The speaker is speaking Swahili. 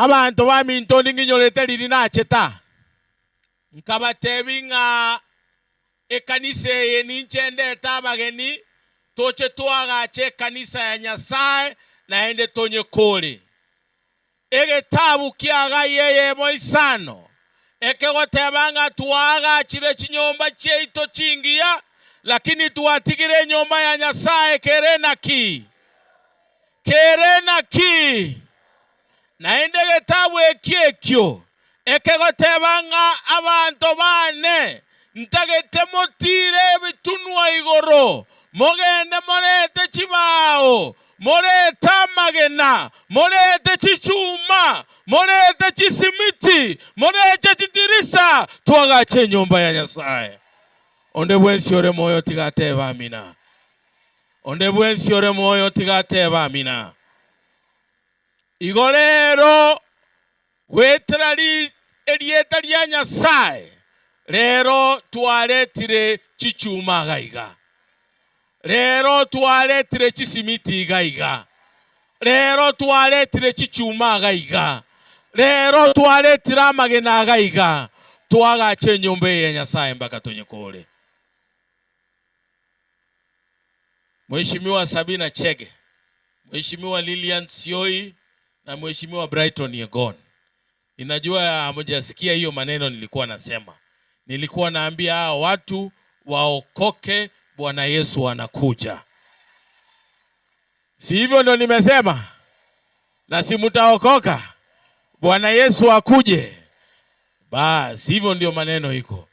abantu baminto ninginyolete lirina cheta nkabatebinga ekanisa ye ninchende tabageni toche twagache kanisa ya Nyasaye naende tonye kole egetabu kiaga yeye moisano ekegotebanga twaga chire chinyomba cheito chingia lakini tuatigire nyomba ya Nyasaye kerena ki naende getabu ekiekyo ekegotebanga abantu bane ntagete motire bitunwa igoro mogende morete chibao morete magena morete chichuma morete chisimiti morete chitirisa twagache nyomba ya Nyasaye onde bwensi ore moyo tigateba amina onde bwensi ore moyo tigateba amina igorero wetrali elieta lya Nyasaye rero twaletire chichuma gaiga rero twaletire chisimiti gaiga rero twaletire chichuma gaiga rero twaletire amagena gaiga twagache nyomba ya Nyasaye mpaka tonyekole. Mheshimiwa Sabina Chege, Mheshimiwa Lilian Sioi na Mheshimiwa Brighton Yegon, ninajua hamjasikia hiyo maneno nilikuwa nasema. Nilikuwa naambia hao watu waokoke, Bwana Yesu anakuja. Si hivyo ndio nimesema? Na si mtaokoka, Bwana Yesu akuje. Basi hivyo ndio maneno iko.